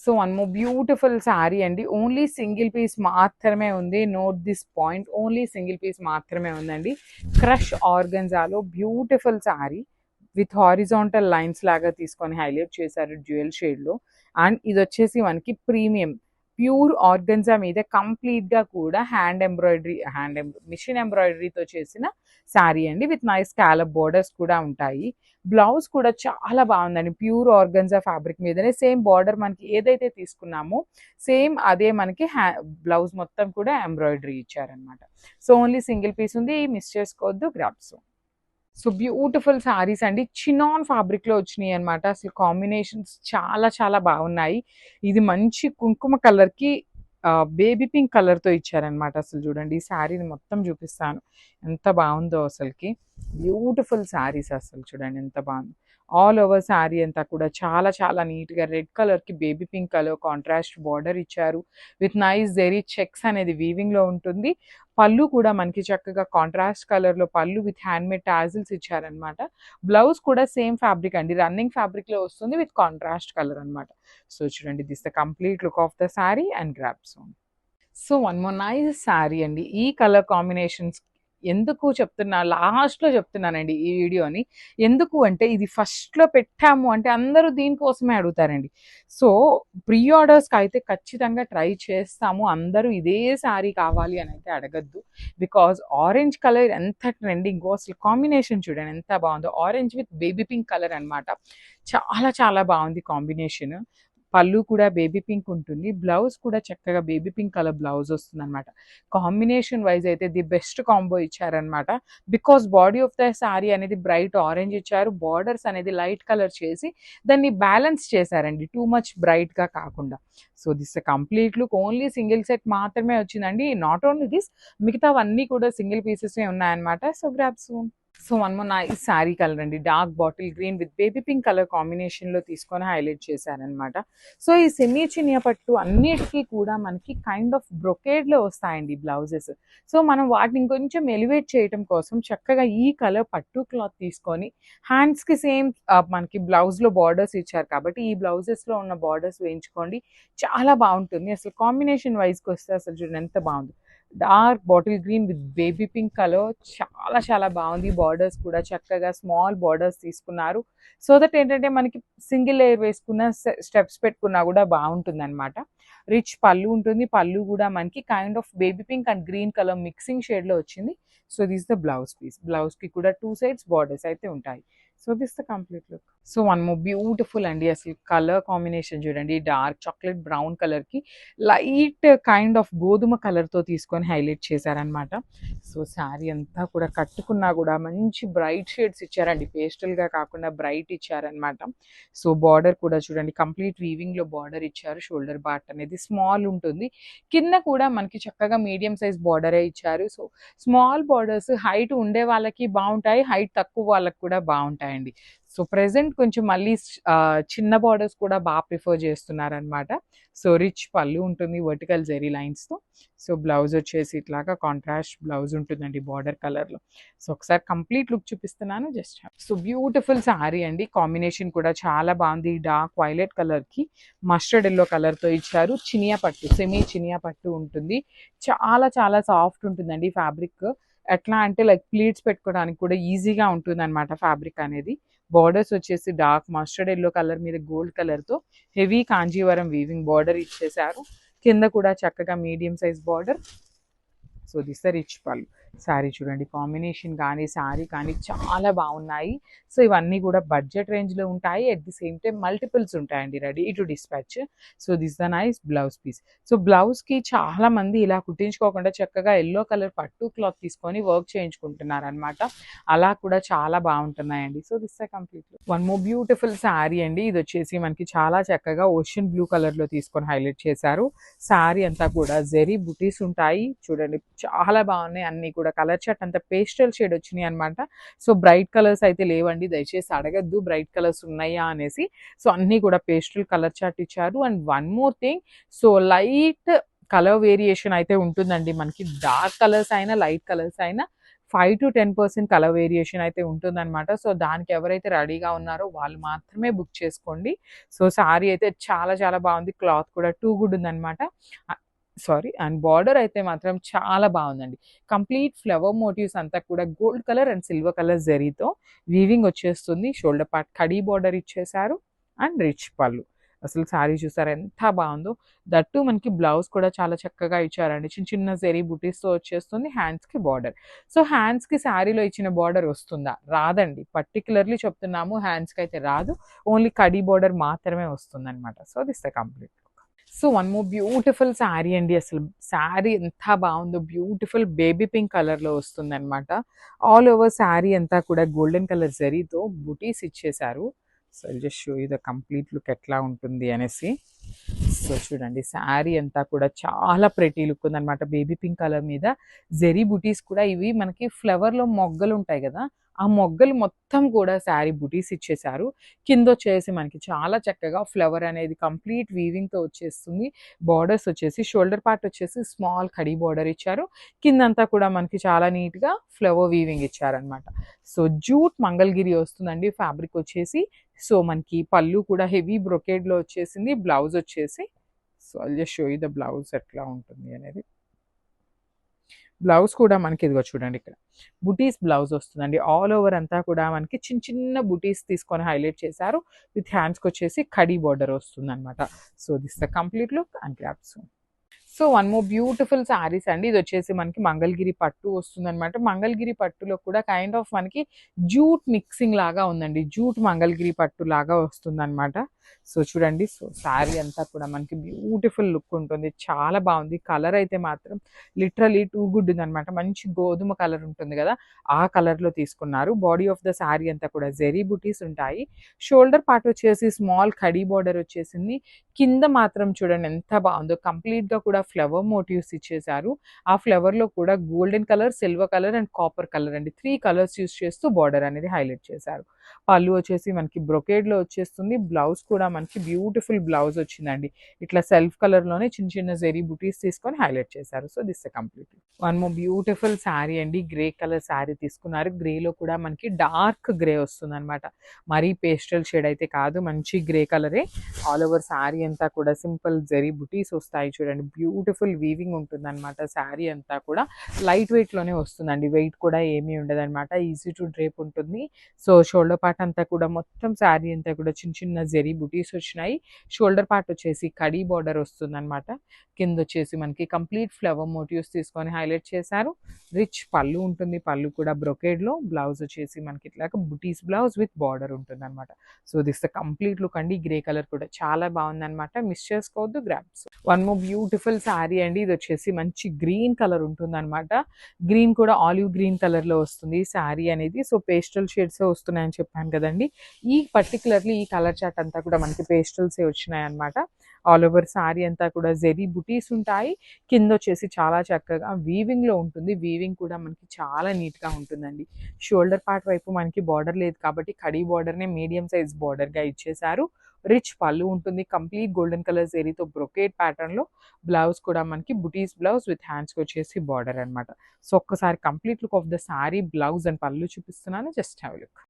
So one more beautiful sari అండి. Only single piece మాత్రమే ఉంది. Note this point, only single piece మాత్రమే ఉందండి. క్రష్ ఆర్గన్జాలో beautiful sari with horizontal lines లాగా తీసుకొని హైలైట్ చేశారు డ్యూయల్ షేడ్లో. అండ్ ఇది వచ్చేసి మనకి ప్రీమియం ప్యూర్ ఆర్గన్జా మీద కంప్లీట్గా కూడా మిషన్ ఎంబ్రాయిడరీతో చేసిన శారీ అండి. విత్ నైస్ స్కాలప్ బోర్డర్స్ కూడా ఉంటాయి. బ్లౌజ్ కూడా చాలా బాగుందండి. ప్యూర్ ఆర్గన్జా ఫ్యాబ్రిక్ మీదనే సేమ్ బార్డర్ మనకి ఏదైతే తీసుకున్నామో సేమ్ అదే మనకి బ్లౌజ్ మొత్తం కూడా ఎంబ్రాయిడరీ ఇచ్చారనమాట. సో ఓన్లీ సింగిల్ పీస్ ఉంది, మిస్ చేసుకోవద్దు, గ్రాబ్స్. సో బ్యూటిఫుల్ శారీస్ అండి. చినాన్ ఫ్యాబ్రిక్లో వచ్చినాయి అనమాట. అసలు కాంబినేషన్స్ చాలా చాలా బాగున్నాయి. ఇది మంచి కుంకుమ కలర్కి బేబీ పింక్ కలర్తో ఇచ్చారనమాట. అసలు చూడండి ఈ శారీని మొత్తం చూపిస్తాను ఎంత బాగుందో. అసలుకి బ్యూటిఫుల్ శారీస్ అసలు చూడండి ఎంత బాగుంది. ఆల్ ఓవర్ శారీ అంతా కూడా చాలా చాలా నీట్గా రెడ్ కలర్కి baby pink colour contrast border ఇచ్చారు. విత్ నైస్ జెరీ చెక్స్ అనేది వీవింగ్లో ఉంటుంది. పళ్ళు కూడా మనకి చక్కగా కాంట్రాస్ట్ కలర్లో పళ్ళు విత్ హ్యాండ్మేడ్ టాజిల్స్ ఇచ్చారనమాట. బ్లౌజ్ కూడా సేమ్ ఫ్యాబ్రిక్ అండి, రన్నింగ్ ఫ్యాబ్రిక్లో వస్తుంది విత్ కాంట్రాస్ట్ కలర్ అనమాట. సో చూడండి this the complete look of the sari and grabs. So one more nice sari అండి. ఈ కలర్ కాంబినేషన్స్ ఎందుకు చెప్తున్నా, లాస్ట్లో చెప్తున్నానండి ఈ వీడియోని. ఎందుకు అంటే ఇది ఫస్ట్లో పెట్టాము అంటే అందరూ దీనికోసమే అడుగుతారండి. సో ప్రీ ఆర్డర్స్కి అయితే ఖచ్చితంగా ట్రై చేస్తాము. అందరూ ఇదే శారీ కావాలి అని అయితే అడగద్దు. బికాజ్ ఆరెంజ్ కలర్ ఎంత ట్రెండింగో, అసలు కాంబినేషన్ చూడండి ఎంత బాగుందో. Orange with baby pink colour అనమాట. చాలా చాలా బాగుంది కాంబినేషన్. పళ్ళు కూడా బేబీ పింక్ ఉంటుంది. బ్లౌజ్ కూడా చక్కగా బేబీ పింక్ కలర్ బ్లౌజ్ వస్తుంది అనమాట. కాంబినేషన్ వైజ్ అయితే ది బెస్ట్ కాంబో ఇచ్చారనమాట. Because body of the sari అనేది బ్రైట్ ఆరెంజ్ ఇచ్చారు. బార్డర్స్ అనేది లైట్ కలర్ చేసి దాన్ని బ్యాలెన్స్ చేశారండి, టూ మచ్ బ్రైట్గా కాకుండా. So this complete look. Only single set మాత్రమే వచ్చిందండి. నాట్ ఓన్లీ దిస్, మిగతావన్నీ కూడా సింగిల్ పీసెసే ఉన్నాయన్నమాట. So grabs. So one more nice sari colour అండి. Dark bottle green with baby pink colour కాంబినేషన్లో తీసుకొని హైలైట్ చేశారనమాట. సో ఈ సెమీ చినియా పట్టు అన్నిటికీ కూడా మనకి కైండ్ ఆఫ్ బ్రొకేడ్లో వస్తాయండి బ్లౌజెస్. సో మనం వాటిని ఇంకొంచెం ఎలివేట్ చేయడం కోసం చక్కగా ఈ కలర్ పట్టు క్లాత్ తీసుకొని హ్యాండ్స్కి సేమ్ మనకి బ్లౌజ్లో బార్డర్స్ ఇచ్చారు కాబట్టి ఈ బ్లౌజెస్లో ఉన్న బార్డర్స్ వేయించుకోండి, చాలా బాగుంటుంది. అసలు కాంబినేషన్ వైజ్కి వస్తే అసలు చూడండి ఎంత బాగుంది. Dark bottle green with baby pink colour చాలా చాలా బాగుంది. బార్డర్స్ కూడా చక్కగా స్మాల్ బార్డర్స్ తీసుకున్నారు. సో దట్ ఏంటంటే మనకి సింగిల్ లేయర్ వేసుకున్న స్టెప్స్ పెట్టుకున్నా కూడా బాగుంటుంది అనమాట. రిచ్ పళ్ళు ఉంటుంది. పళ్ళు కూడా మనకి kind of baby pink and green colour mixing షేడ్లో వచ్చింది. So this the blouse piece. బ్లౌజ్కి కూడా టూ సైడ్స్ బార్డర్స్ అయితే ఉంటాయి. So this the complete look. So one more beautiful అండి. అసలు కలర్ కాంబినేషన్ చూడండి. డార్క్ చాక్లెట్ బ్రౌన్ కలర్కి లైట్ కైండ్ ఆఫ్ గోధుమ కలర్తో తీసుకొని హైలైట్ చేశారనమాట. సో శారీ అంతా కూడా కట్టుకున్నా కూడా మంచి బ్రైట్ షేడ్స్ ఇచ్చారండి. పేస్టల్గా కాకుండా బ్రైట్ ఇచ్చారనమాట. సో బార్డర్ కూడా చూడండి కంప్లీట్ వీవింగ్లో బార్డర్ ఇచ్చారు. షోల్డర్ పార్ట్ అనేది స్మాల్ ఉంటుంది. కింద కూడా మనకి చక్కగా మీడియం సైజ్ బార్డరే ఇచ్చారు. సో స్మాల్ బార్డర్స్ హైట్ ఉండే వాళ్ళకి బాగుంటాయి, హైట్ తక్కువ వాళ్ళకి కూడా బాగుంటాయండి. సో ప్రెజెంట్ కొంచెం మళ్ళీ చిన్న బార్డర్స్ కూడా బాగా ప్రిఫర్ చేస్తున్నారనమాట. సో రిచ్ పళ్ళు ఉంటుంది వర్టికల్ జెరీ లైన్స్తో. సో బ్లౌజ్ వచ్చేసి ఇట్లాగా కాంట్రాస్ట్ బ్లౌజ్ ఉంటుందండి బార్డర్ కలర్లో. సో ఒకసారి కంప్లీట్ లుక్ చూపిస్తున్నాను జస్ట్. సో బ్యూటిఫుల్ శారీ అండి. కాంబినేషన్ కూడా చాలా బాగుంది. డార్క్ వైలెట్ కలర్కి మస్టర్డ్ ఎల్లో కలర్తో ఇచ్చారు. చినియా పట్టు, సెమీ చినియా పట్టు ఉంటుంది. చాలా చాలా సాఫ్ట్ ఉంటుందండి ఫ్యాబ్రిక్. ఎట్లా అంటే లైక్ ప్లీట్స్ పెట్టుకోవడానికి కూడా ఈజీగా ఉంటుంది అనమాట ఫ్యాబ్రిక్ అనేది. బార్డర్స్ వచ్చేసి డార్క్ మస్టర్డ్ ఎల్లో కలర్ మీద గోల్డ్ కలర్తో హెవీ కాంజీవరం వీవింగ్ బార్డర్ ఇచ్చేసారు. కింద కూడా చక్కగా medium size border. So this rich పళ్ళు. శారీ చూడండి కాంబినేషన్ కానీ శారీ కానీ చాలా బాగున్నాయి. సో ఇవన్నీ కూడా బడ్జెట్ రేంజ్లో ఉంటాయి. At the same time multiples ఉంటాయండి ready to dispatch. So this the nice blouse piece. So బ్లౌజ్కి చాలా మంది ఇలా కుట్టించుకోకుండా చక్కగా ఎల్లో కలర్ పట్టు క్లాత్ తీసుకొని వర్క్ చేయించుకుంటున్నారు అనమాట. అలా కూడా చాలా బాగుంటున్నాయండి. So this complete one more beautiful sari అండి. ఇది వచ్చేసి మనకి చాలా చక్కగా ఓషన్ బ్లూ కలర్లో తీసుకొని హైలైట్ చేశారు. శారీ అంతా కూడా జెరీ బుటీస్ ఉంటాయి చూడండి, చాలా బాగున్నాయి. అన్ని కూడా కలర్ చార్ట్ అంతా పేస్టల్ షేడ్ వచ్చినాయి అనమాట. సో బ్రైట్ కలర్స్ అయితే లేవండి, దయచేసి అడగద్దు బ్రైట్ కలర్స్ ఉన్నాయా అనేసి. సో అన్నీ కూడా పేస్టల్ కలర్ చార్ట్ ఇచ్చారు. And one more thing, so light colour variation అయితే ఉంటుందండి మనకి. డార్క్ కలర్స్ అయినా లైట్ కలర్స్ అయినా 5-10% కలర్ వేరియేషన్ అయితే ఉంటుందన్నమాట. సో, దానికి ఎవరైతే రెడీగా ఉన్నారో వాళ్ళు మాత్రమే బుక్ చేసుకోండి. సో, సారీ అయితే చాలా చాలా బాగుంది. క్లాత్ కూడా టూ గుడ్ ఉందన్నమాట. అండ్ బార్డర్ అయితే మాత్రం చాలా బాగుందండి. కంప్లీట్ ఫ్లవర్ మోటివ్స్ అంతా కూడా gold colour and silver colour జరీతో వీవింగ్ వచ్చేస్తుంది. షోల్డర్ పార్ట్ కడీ బార్డర్ ఇచ్చేసారు అండ్ రిచ్ పళ్ళు. అసలు సారీ చూసారా ఎంత బాగుందో. దట్టు మనకి బ్లౌజ్ కూడా చాలా చక్కగా ఇచ్చారండి. చిన్న చిన్న జరీ బుటీస్తో వచ్చేస్తుంది. హ్యాండ్స్కి బార్డర్. సో హ్యాండ్స్కి శారీలో ఇచ్చిన బార్డర్ వస్తుందా? రాదండి. పర్టికులర్లీ చెప్తున్నాము, హ్యాండ్స్కి అయితే రాదు. ఓన్లీ కడీ బార్డర్ మాత్రమే వస్తుంది అనమాట. So this the complete. So one more beautiful sari అండి. అసలు శారీ ఎంత బాగుందో, బ్యూటిఫుల్ బేబీ పింక్ కలర్లో వస్తుందన్నమాట. ఆల్ ఓవర్ శారీ అంతా కూడా గోల్డెన్ కలర్ జరీతో బుటీస్ ఇచ్చేసారు. So I'll just show you the complete look ఎట్లా ఉంటుంది అనేసి. సో చూడండి శారీ అంతా కూడా చాలా ప్రెటీ లుక్ ఉందన్నమాట. బేబీ పింక్ కలర్ మీద జెరీ బుటీస్ కూడా, ఇవి మనకి ఫ్లవర్లో మొగ్గలు ఉంటాయి కదా, ఆ మొగ్గలు మొత్తం కూడా శారీ బుటీస్ ఇచ్చేసారు. కింద వచ్చేసి మనకి చాలా చక్కగా ఫ్లవర్ అనేది కంప్లీట్ వీవింగ్తో వచ్చేస్తుంది. బార్డర్స్ వచ్చేసి షోల్డర్ పార్ట్ వచ్చేసి స్మాల్ కడీ బార్డర్ ఇచ్చారు. కిందంతా కూడా మనకి చాలా నీట్గా ఫ్లవర్ వీవింగ్ ఇచ్చారనమాట. సో జూట్ మంగళగిరి వస్తుందండి ఫ్యాబ్రిక్ వచ్చేసి. సో మనకి పళ్ళు కూడా హెవీ బ్రొకేడ్లో వచ్చేసింది. బ్లౌజ్ వచ్చేసి, so I'll just show you the blouse ఎట్లా ఉంటుంది అనేది. బ్లౌజ్ కూడా మనకి ఇదిగో చూడండి, ఇక్కడ బుటీస్ బ్లౌజ్ వస్తుందండి. ఆల్ ఓవర్ అంతా కూడా మనకి చిన్న చిన్న బుటీస్ తీసుకొని హైలైట్ చేశారు. విత్ హ్యాండ్స్కి వచ్చేసి కడీ బార్డర్ వస్తుంది అనమాట. So this the complete look and grasp. So one more beautiful saris అండి. ఇది వచ్చేసి మనకి మంగళగిరి పట్టు వస్తుంది అనమాట. మంగళగిరి పట్టులో కూడా కైండ్ ఆఫ్ మనకి జూట్ మిక్సింగ్ లాగా ఉందండి. జూట్ మంగళగిరి పట్టు లాగా వస్తుంది అనమాట. సో చూడండి, సో శారీ అంతా కూడా మనకి బ్యూటిఫుల్ లుక్ ఉంటుంది. చాలా బాగుంది. కలర్ అయితే మాత్రం లిటరలీ టూ గుడ్ ఉందనమాట. మంచి గోధుమ కలర్ ఉంటుంది కదా, ఆ కలర్లో తీసుకున్నారు. బాడీ ఆఫ్ ద శారీ అంతా కూడా జెరీ బుటీస్ ఉంటాయి. షోల్డర్ పార్ట్ వచ్చేసి స్మాల్ కడీ బార్డర్ వచ్చేసింది. కింద మాత్రం చూడండి ఎంత బాగుందో. కంప్లీట్గా కూడా ఫ్లవర్ మోటివ్స్ ఇచ్చేసారు. ఆ ఫ్లవర్లో కూడా golden colour, silver colour and copper colour అండి, 3 కలర్స్ యూస్ చేస్తూ బార్డర్ అనేది హైలైట్ చేశారు. పళ్ళు వచ్చేసి మనకి బ్రొకేడ్లో వచ్చేస్తుంది. బ్లౌజ్ కూడా మనకి బ్యూటిఫుల్ బ్లౌజ్ వచ్చిందండి. ఇట్లా సెల్ఫ్ కలర్లోనే చిన్న చిన్న జెరీ బుటీస్ తీసుకొని హైలైట్ చేశారు. So this complete. One more beautiful sari అండి. గ్రే కలర్ శారీ తీసుకున్నారు. గ్రేలో కూడా మనకి డార్క్ గ్రే వస్తుంది అనమాట. మరీ పేస్టల్ షేడ్ అయితే కాదు, మంచి గ్రే కలరే. ఆల్ ఓవర్ శారీ అంతా కూడా సింపుల్ జెరీ బుటీస్ వస్తాయి. చూడండి బ్యూటిఫుల్ వీవింగ్ ఉంటుంది అనమాట. శారీ అంతా కూడా లైట్ వెయిట్లోనే వస్తుందండి. వెయిట్ కూడా ఏమీ ఉండదన్నమాట. ఈజీ టు డ్రేప్ ఉంటుంది. సో షోల్డర్ పార్ట్ అంతా కూడా మొత్తం శారీ అంతా కూడా చిన్న చిన్న జెరీ బుటీస్ వచ్చినాయి. షోల్డర్ పార్ట్ వచ్చేసి కడీ బార్డర్ వస్తుంది అనమాట. కింద వచ్చేసి మనకి కంప్లీట్ ఫ్లవర్ మోటివ్స్ తీసుకొని హైలైట్ చేశారు. రిచ్ పళ్ళు ఉంటుంది. పళ్ళు కూడా బ్రొకేడ్లో. బ్లౌజ్ వచ్చేసి మనకి ఇట్లాగా బుటీస్ బ్లౌజ్ విత్ బార్డర్ ఉంటుంది అనమాట. So this the complete look అండి. గ్రే కలర్ కూడా చాలా బాగుంది అనమాట. మిస్ చేసుకోవద్దు, grasp. One more beautiful sari అండి. ఇది వచ్చేసి మంచి గ్రీన్ కలర్ ఉంటుంది అనమాట. గ్రీన్ కూడా ఆలివ్ గ్రీన్ కలర్లో వస్తుంది శారీ అనేది. సో పేస్టల్ షేడ్స్ వస్తున్నాయని చెప్పాను కదండి. ఈ పర్టికులర్లీ ఈ కలర్ చార్ట్ అంతా కూడా మనకి పేస్టల్సే వచ్చినాయి అనమాట. ఆల్ ఓవర్ శారీ అంతా కూడా జెరీ బుటీస్ ఉంటాయి. కింద వచ్చేసి చాలా చక్కగా వీవింగ్లో ఉంటుంది. వీవింగ్ కూడా మనకి చాలా నీట్గా ఉంటుందండి. షోల్డర్ పార్ట్ వైపు మనకి బార్డర్ లేదు కాబట్టి కడీ బార్డర్నే మీడియం సైజ్ బార్డర్గా ఇచ్చేసారు. రిచ్ పళ్ళు ఉంటుంది. కంప్లీట్ గోల్డెన్ కలర్ జెరీతో బ్రొకేడ్ ప్యాటర్న్లో. బ్లౌజ్ కూడా మనకి బుటీస్ బ్లౌజ్ విత్ హ్యాండ్స్కి వచ్చేసి బార్డర్ అనమాట. సో ఒక్కసారి complete look of the sari, blouse and పళ్ళు చూపిస్తున్నాను. Just have look.